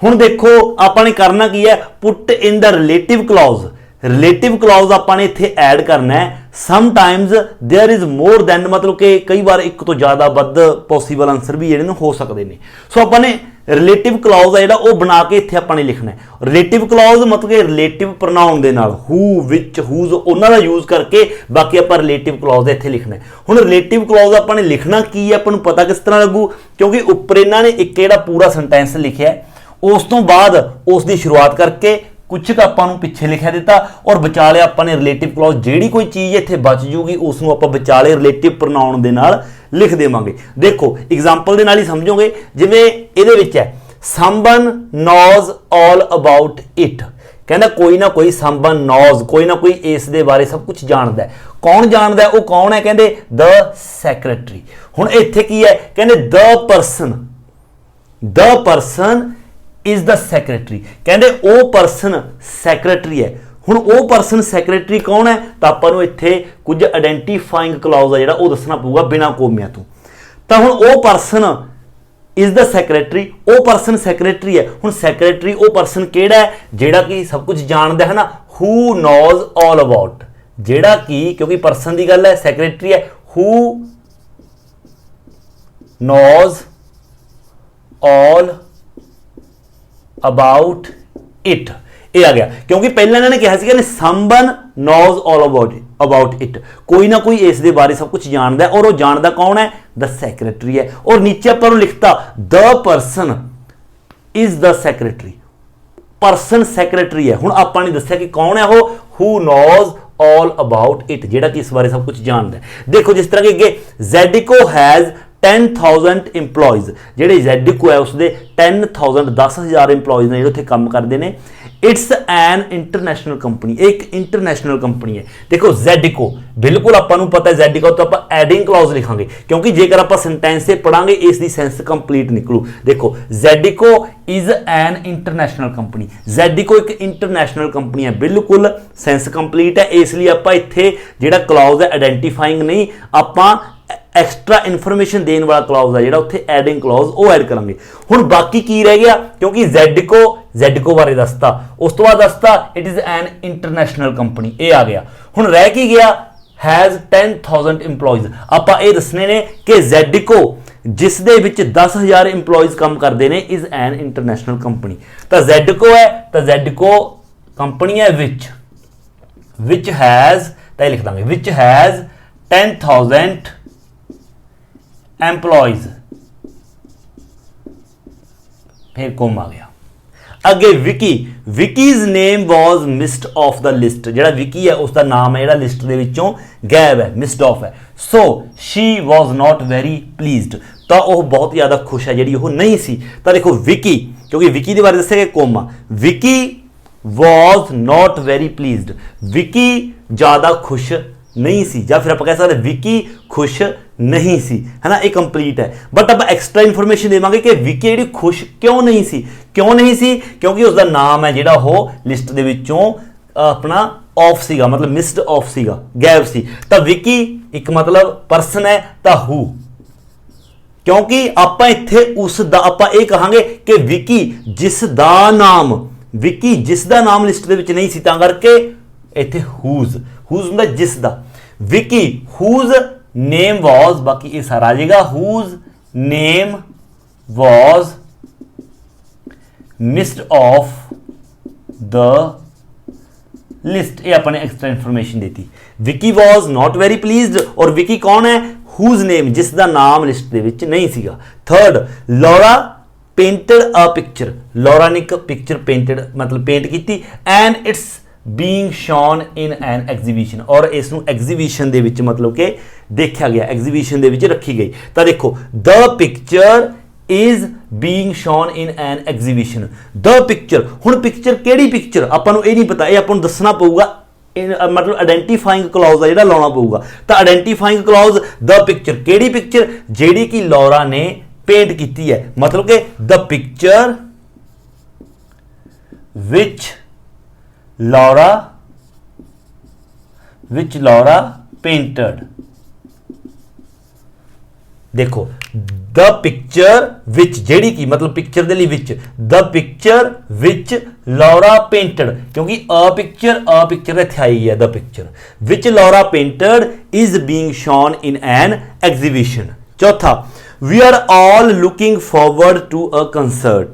ਹੁਣ ਦੇਖੋ ਆਪਾਂ ਨੇ ਕਰਨਾ ਕੀ ਹੈ, ਪੁੱਟ ਇਨ ਦਾ ਰਿਲੇਟਿਵ ਕਲੌਜ਼। ਰਿਲੇਟਿਵ ਕਲੌਜ਼ ਆਪਾਂ ਨੇ ਇੱਥੇ ਐਡ ਕਰਨਾ ਹੈ। ਸਮਟਾਈਮਜ਼ देयर इज मोर देन, मतलब कि कई बार एक तो ज़्यादा ਵੱਧ पॉसिबल आंसर भी ਜਿਹੜੇ ਹੋ ਸਕਦੇ ਨੇ। ਸੋ ਆਪਾਂ ਨੇ ਰਿਲੇਟਿਵ ਕਲੌਜ਼ ਆ ਜਿਹੜਾ ਉਹ ਬਣਾ ਕੇ ਇੱਥੇ ਆਪਾਂ ਨੇ ਲਿਖਣਾ ਹੈ। ਰਿਲੇਟਿਵ ਕਲੌਜ਼ ਮਤਲਬ ਕਿ ਰਿਲੇਟਿਵ ਪ੍ਰੋਨਾਉਨ ਦੇ ਨਾਲ ਹੂ, ਵਿਚ, ਹੂਜ਼ ਉਹਨਾਂ ਦਾ ਯੂਜ਼ ਕਰਕੇ ਬਾਕੀ ਆਪਾਂ ਰਿਲੇਟਿਵ ਕਲੌਜ਼ ਇੱਥੇ ਲਿਖਣਾ ਹੈ। ਹੁਣ ਰਿਲੇਟਿਵ ਕਲੌਜ਼ ਆਪਾਂ ਨੇ ਲਿਖਣਾ ਕੀ ਹੈ, ਆਪਾਂ ਨੂੰ ਪਤਾ ਕਿਸ ਤਰ੍ਹਾਂ ਲੱਗੂ, ਕਿਉਂਕਿ ਉੱਪਰ ਇਹਨਾਂ ਨੇ ਇੱਕ ਜਿਹੜਾ ਪੂਰਾ ਸੈਂਟੈਂਸ ਲਿਖਿਆ, ਉਸ ਤੋਂ ਬਾਅਦ ਉਸ ਦੀ ਸ਼ੁਰੂਆਤ ਕਰਕੇ ਕੁਛ ਕੁ ਆਪਾਂ ਨੂੰ ਪਿੱਛੇ ਲਿਖਿਆ ਦਿੱਤਾ, ਔਰ ਵਿਚਾਲੇ ਆਪਾਂ ਨੇ ਰਿਲੇਟਿਵ ਕਲੌਜ਼ ਜਿਹੜੀ ਕੋਈ ਚੀਜ਼ ਇੱਥੇ ਬਚ ਜੂਗੀ ਉਸ ਨੂੰ ਆਪਾਂ ਵਿਚਾਲੇ ਰਿਲੇਟਿਵ ਪ੍ਰੋਨਾਉਨ ਦੇ ਨਾਲ ਲਿਖ ਦੇਵਾਂਗੇ। ਦੇਖੋ ਐਗਜ਼ਾਮਪਲ ਦੇ ਨਾਲ ਹੀ ਸਮਝੋਗੇ। ਜਿਵੇਂ ਇਹਦੇ ਵਿੱਚ ਹੈ someone knows all about it, ਕਹਿੰਦਾ ਕੋਈ ਨਾ ਕੋਈ ਸਮਵਨ ਨੋਜ਼, ਕੋਈ ਨਾ ਕੋਈ ਇਸ ਦੇ ਬਾਰੇ ਸਭ ਕੁਝ ਜਾਣਦਾ ਹੈ। ਕੌਣ ਜਾਣਦਾ ਹੈ, ਉਹ ਕੌਣ ਹੈ, ਕਹਿੰਦੇ ਦ ਸੈਕਟਰੀ। ਹੁਣ ਇੱਥੇ ਕੀ ਹੈ, ਕਹਿੰਦੇ ਦ ਪਰਸਨ ਇਜ਼ ਦ ਸੈਕਟਰੀ, ਕਹਿੰਦੇ ਉਹ ਪਰਸਨ ਸੈਕਟਰੀ ਹੈ। ਹੁਣ ਉਹ ਪਰਸਨ ਸੈਕਟਰੀ ਕੌਣ ਹੈ, ਤਾਂ ਆਪਾਂ ਨੂੰ ਇੱਥੇ ਕੁਝ ਆਇਡੈਂਟੀਫਾਈਂਗ ਕਲੌਜ਼ ਆ ਜਿਹੜਾ ਉਹ ਦੱਸਣਾ ਪਊਗਾ ਬਿਨਾਂ ਕੋਮਿਆਂ ਤੋਂ। ਤਾਂ ਹੁਣ ਉਹ ਪਰਸਨ ਇਜ਼ ਦ ਸੈਕਟਰੀ, ਉਹ ਪਰਸਨ ਸੈਕਟਰੀ ਹੈ। ਹੁਣ ਸੈਕਟਰੀ ਉਹ ਪਰਸਨ ਕਿਹੜਾ ਹੈ, ਜਿਹੜਾ ਕਿ ਸਭ ਕੁਝ ਜਾਣਦਾ ਹੈ ਨਾ, ਹੂ ਨੋਜ਼ ਆਲ ਅਬਾਊਟ, ਜਿਹੜਾ ਕਿ ਕਿਉਂਕਿ ਪਰਸਨ ਦੀ ਗੱਲ ਹੈ, ਸੈਕਟਰੀ ਹੈ, ਹੂ ਨੋਜ਼ ਆਲ ਅਬਾਊਟ ਇਟ, ਇਹ ਆ ਗਿਆ। ਕਿਉਂਕਿ ਪਹਿਲਾਂ ਇਹਨਾਂ ਨੇ ਕਿਹਾ ਸੀ ਕਿ someone knows all about it, ਕੋਈ ਨਾ ਕੋਈ ਇਸ ਦੇ ਬਾਰੇ ਸਭ ਕੁਝ ਜਾਣਦਾ, ਔਰ ਉਹ ਜਾਣਦਾ ਕੌਣ ਹੈ, ਦ ਸੈਕਟਰੀ ਹੈ। ਔਰ ਨੀਚੇ ਆਪਾਂ ਨੂੰ ਲਿਖਤਾ the person is the secretary, person secretary ਹੈ। ਹੁਣ ਆਪਾਂ ਨੇ ਦੱਸਿਆ ਕਿ ਕੌਣ ਹੈ ਉਹ, who knows all about it, ਜਿਹੜਾ ਕਿ ਇਸ ਬਾਰੇ ਸਭ ਕੁਝ ਜਾਣਦਾ। ਦੇਖੋ ਜਿਸ ਤਰ੍ਹਾਂ ਕਿ ਅੱਗੇ ਜ਼ੈਡਿਕੋ ਹੈਜ਼ 10,000 ਇੰਪਲੋਈਜ਼, ਜਿਹੜੇ ਜ਼ੈਡਿਕੋ ਹੈ ਉਸਦੇ 10,000 10,000 ਇੰਪਲੋਈਜ਼ ਨੇ ਜਿਹੜੇ ਉੱਥੇ ਕੰਮ ਕਰਦੇ ਨੇ। ਇਟਸ ਐਨ ਇੰਟਰਨੈਸ਼ਨਲ ਕੰਪਨੀ, ਇਹ ਇੱਕ ਇੰਟਰਨੈਸ਼ਨਲ ਕੰਪਨੀ ਹੈ। ਦੇਖੋ ਜ਼ੈਡਿਕੋ, ਬਿਲਕੁਲ ਆਪਾਂ ਨੂੰ ਪਤਾ ਹੈ ਜ਼ੈਡਿਕੋ ਤੋਂ ਆਪਾਂ ਐਡਿੰਗ ਕਲੌਜ਼ ਲਿਖਾਂਗੇ, ਕਿਉਂਕਿ ਜੇਕਰ ਆਪਾਂ ਸੈਂਟੈਂਸ ਤੇ ਪੜਾਂਗੇ ਇਸ ਦੀ ਸੈਂਸ ਕੰਪਲੀਟ ਨਿਕਲੂ। ਦੇਖੋ Zedico is an international company, ਜ਼ੈਡਿਕੋ ਇੱਕ ਇੰਟਰਨੈਸ਼ਨਲ ਕੰਪਨੀ ਹੈ, ਬਿਲਕੁਲ ਸੈਂਸ ਕੰਪਲੀਟ ਹੈ। ਇਸ ਲਈ ਆਪਾਂ ਇੱਥੇ ਜਿਹੜਾ ਕਲੌਜ਼ ਹੈ ਆਇਡੈਂਟੀਫਾਈਂਗ ਨਹੀਂ, ਆਪਾਂ ਐਕਸਟਰਾ ਇਨਫੋਰਮੇਸ਼ਨ ਦੇਣ ਵਾਲਾ ਕਲੌਜ਼ ਆ ਜਿਹੜਾ ਉੱਥੇ ਐਡਿੰਗ ਕਲੌਜ਼ ਉਹ ਐਡ ਕਰਾਂਗੇ। ਹੁਣ ਬਾਕੀ ਕੀ ਰਹਿ ਗਿਆ, ਕਿਉਂਕਿ ਜ਼ੈਡਿਕੋ ਬਾਰੇ ਦੱਸਤਾ, ਉਸ ਤੋਂ ਬਾਅਦ ਦੱਸਤਾ it is an international company, ਇਹ ਆ ਗਿਆ। ਹੁਣ ਰਹਿ ਕੀ ਗਿਆ, ਹੈਜ਼ 10,000 ਇੰਪਲੋਈਜ਼। ਆਪਾਂ ਇਹ ਦੱਸਣੇ ਨੇ ਕਿ ਜ਼ੈਡਿਕੋ ਜਿਸ ਦੇ ਵਿੱਚ 10,000 ਇੰਪਲੋਈਜ਼ ਕੰਮ ਕਰਦੇ ਨੇ ਇਜ਼ ਐਨ ਇੰਟਰਨੈਸ਼ਨਲ ਕੰਪਨੀ। ਤਾਂ ਜ਼ੈਡਿਕੋ ਹੈ, ਤਾਂ ਜ਼ੈਡਿਕੋ ਕੰਪਨੀ ਹੈ ਵਿਚ ਹੈਜ਼, ਤਾਂ ਇਹ ਲਿਖ ਦਾਂਗੇ ਵਿਚ ਹੈਜ਼ 10,000 एम्प्लॉयज, फिर कोम आ गया। अगे Vicky, wikis name was missed of the list, ਜਿਹੜਾ विकी है उसका नाम है ਜਿਹੜਾ लिस्ट ਦੇ ਵਿੱਚੋਂ ਗਾਇਬ है, मिस्ड ऑफ है। So she was not very pleased, ਤਾਂ ਉਹ ਬਹੁਤ ਜ਼ਿਆਦਾ ਖੁਸ਼ ਹੈ ਜਿਹੜੀ ਉਹ ਨਹੀਂ ਸੀ। ਤਾਂ ਦੇਖੋ विकी, क्योंकि विकी ਦੇ ਬਾਰੇ ਦੱਸਿਆ ਕਿ comma, Vicky was not very pleased, Vicky ਜ਼ਿਆਦਾ ਖੁਸ਼ नहीं सी, या फिर आप कह सकते विकी खुश नहीं सी, है ना, ये कंप्लीट है। बट अब एक्स्ट्रा इन्फॉर्मेशन देवांगे कि विकी जी खुश क्यों नहीं सी, क्योंकि उसका नाम है जिहड़ा वो लिस्ट दे विचों अपना ऑफ सीगा, मतलब मिस्ड ऑफ सीगा, गैब सी। तो विकी एक मतलब परसन है, तो हू, क्योंकि आपां इत्थे उस दा आपां ये कहांगे कि विकी जिस दा नाम ਵਿਕੀ ਜਿਸ ਦਾ ਨਾਮ ਲਿਸਟ ਦੇ ਵਿੱਚ ਨਹੀਂ ਸੀ ਤਾਂ ਕਰਕੇ ਇੱਥੇ ਹੂਜ਼ ਹੁੰਦਾ ਜਿਸ ਦਾ। ਵਿਕੀ ਹੂਜ਼ ਨੇਮ ਵਾਜ਼, ਬਾਕੀ ਇਹ ਸਾਰਾ ਆ ਜਾਏਗਾ whose name was missed of the list. ये अपने एक्स्ट्रा इंफॉर्मेशन देती। Vicky was not very pleased, और विकी कौन है? हुज नेम जिसका नाम लिस्ट दे विच नहीं सीगा। Third, Laura painted a picture, Laura ने एक पिक्चर पेंटेड मतलब पेंट की and it's being shown in an exhibition, और इसनूं एग्जीबिशन दे विच मतलब कि देखा गया, एग्जीबिशन दे विच रखी गई। तो देखो the picture is being shown in an exhibition, the picture। हुण पिक्चर केड़ी पिक्चर आपां नूं ये नहीं पता, ये आपां नूं दसना पऊगा, मतलब आइडेंटिफाइंग क्लॉज आ जिहड़ा लाउणा पऊगा। तो आइडेंटिफाइंग क्लॉज द पिक्चर, केड़ी पिक्चर? जिहड़ी कि लॉरा ने पेंट कीती है, मतलब कि the picture which Laura painted. देखो द पिक्चर विच जेड़ी की मतलब पिक्चर दे लिए which, the picture which Laura painted, क्योंकि अ पिक्चर इत्थे आई है, the picture which Laura painted is being shown in an exhibition. चौथा, we are all looking forward to a concert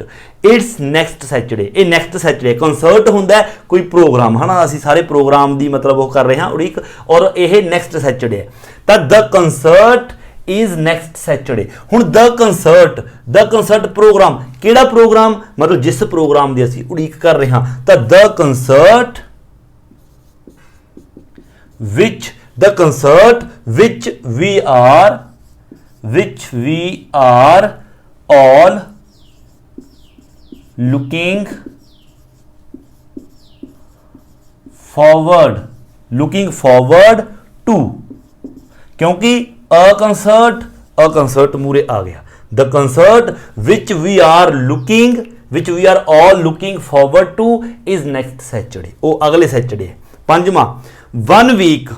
it's next Saturday. ये next Saturday concert होंदा है कोई programme है ना, असीं सारे प्रोग्राम की मतलब वो कर रहे हैं उड़ीक, और यह नैक्सट सैटरडे है। तो the concert is next Saturday. हुण द कंसर्ट प्रोग्राम केड़ा प्रोग्राम, मतलब जिस प्रोग्राम की असीं उड़ीक कर रहे हैं। तो the concert which we are all looking forward to, क्योंकि अ कंसर्ट मूरे आ गया। The concert which we are all looking forward to is next Saturday, वो अगले सैटरडे है। पंजवां, 1 week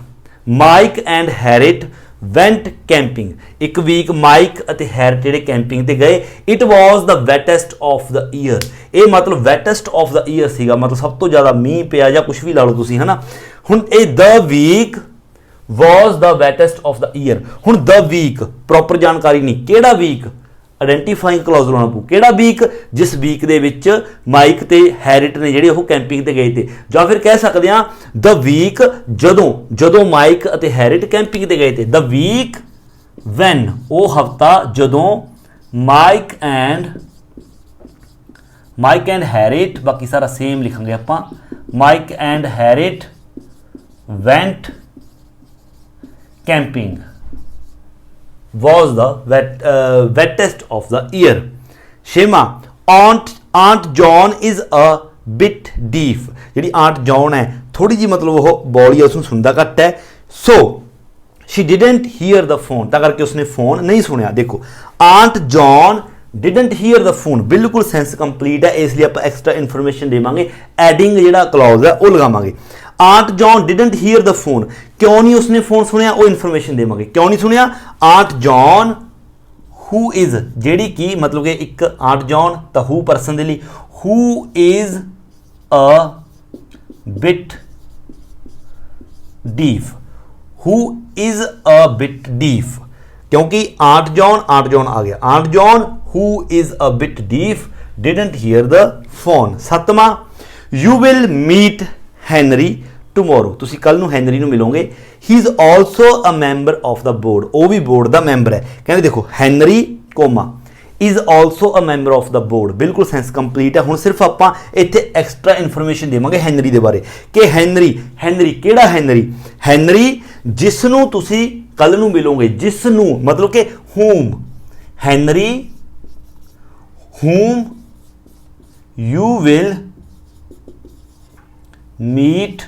Mike and Harriet went camping. एक वीक माइक अते हैरिट जेडे कैंपिंग ते गए। It was the wettest of the year, ये मतलब वैटेस्ट ऑफ द ईयर सीगा, मतलब सब तो ज़्यादा मीह पिया या कुछ भी ला लो तुसीं, है ना। हुण ये the week was the wettest of the year। हुण द वीक प्रॉपर जानकारी नहीं, केड़ा वीक आइडेंटिफाइंग क्लॉज लाना पऊ, केड़ा वीक? जिस वीक दे विच माइक ते हैरिट ने जेहड़े वो कैंपिंग ते गए थे, जां फिर कह सकते हैं द वीक जदों माइक अते हैरिट कैंपिंग ते गए थे। द वीक वैन वो हफ्ता जदों माइक एंड हैरिट, बाकी सारा सेम लिखांगे आपां, Mike and Harriet went camping was the wettest of the year। Shema, Aunt John is a bit deaf। जी आंट जॉन है थोड़ी जी मतलब वो बॉली है, उसमें सुनता घट है। So she didn't hear the phone, ता करके उसने फोन नहीं सुनिया। देखो aunt Joan didn't hear the phone, बिल्कुल सेंस कंप्लीट है, इसलिए आप एक्स्ट्रा इन्फॉर्मेशन देवांगे, एडिंग जिहड़ा क्लॉज है वो लगावांगे। Aunt Joan didn't hear the phone, क्यों नहीं उसने फोन सुनिया, वो इन्फॉर्मेशन देवांगे क्यों नहीं सुनिया। आंट जॉन हु इज जेड़ी की मतलब कि एक आंट जॉन तो हु परसन दे लिए, who is a bit deaf, who is a bit deaf, क्योंकि आंट जॉन आ गया। Aunt Joan who is a bit deaf didn't hear the phone. सतवां, you will meet Henry tomorrow, तुसी कल नूं हैनरी नूं मिलोगे। He is also a member of the board, वो भी बोर्ड का मैंबर है। कहते देखो Henry comma is also a member of the board, बिल्कुल सेंस कंप्लीट है। हुण सिर्फ आपां इत्थे एक्स्ट्रा इन्फॉर्मेशन देवांगे हैनरी दे बारे कि हैनरी केड़ा हैनरी जिसनूं तुसी कल नूं मिलोगे, जिसनूं मतलब कि whom, Henry whom you will meet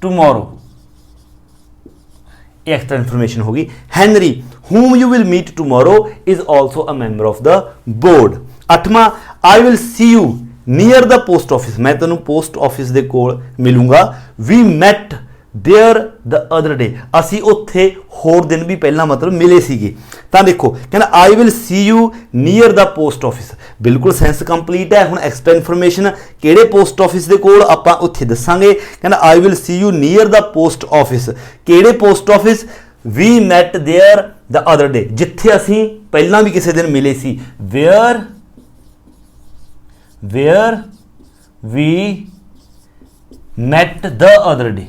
tomorrow। Extra information होगी। Henry whom you will meet tomorrow is also a member of the board। 8वां, I will see you near the post office, मैं तेनों post office दे कोल मिलूंगा। We met there the other day, असी उत्थे होर दिन भी पहला मतलब मिले सीगे। तो देखो कहना I will see you near the post office, बिल्कुल सेंस कंप्लीट है। हुण एक्स्ट्रा इन्फॉर्मेशन किहड़े पोस्ट ऑफिस दे कोल आपां उत्थे दसांगे। कहना I will see you near the post office, किहड़े post office, we met there the other day, जिथे असी पहला भी किसी दिन मिले सी, where we met the other day,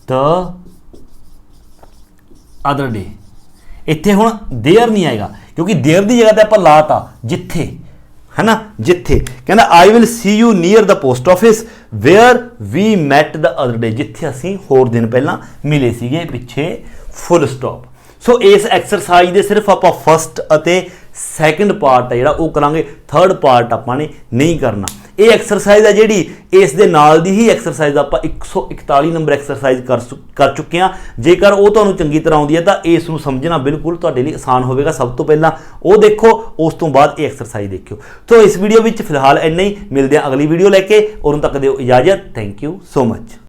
the other day. इत्थे हुण देयर नहीं आएगा क्योंकि देयर की जगह पर आप लाता जिथे, है ना, जिथे। कहना I will see you near the post office where we met the other day, जिथे असी होर दिन पहला मिले सीगे, पिछे फुल स्टॉप। सो इस एक्सरसाइज दे सिर्फ आप फस्ट अते सैकेंड पार्ट है जिहड़ा वो करांगे, थर्ड पार्ट आपां ने नहीं करना। ये एक्सरसाइज है जिहड़ी इस दे नाल दी ही एक्सरसाइज आपां 141 नंबर एक्सरसाइज कर चुके हैं। जेकर वो तुहानूं चंगी तरह आउंदी है तो इस नूं समझना बिल्कुल तुहाडे लई आसान होवेगा। सब तो पहला वो देखो, उस तो बाद ये एक्सरसाइज देखियो। तो इस वीडियो में फिलहाल इन्ना ही, मिलते हैं अगली वीडियो लैके, उदों तक दिओ इजाजत। Thank you so much.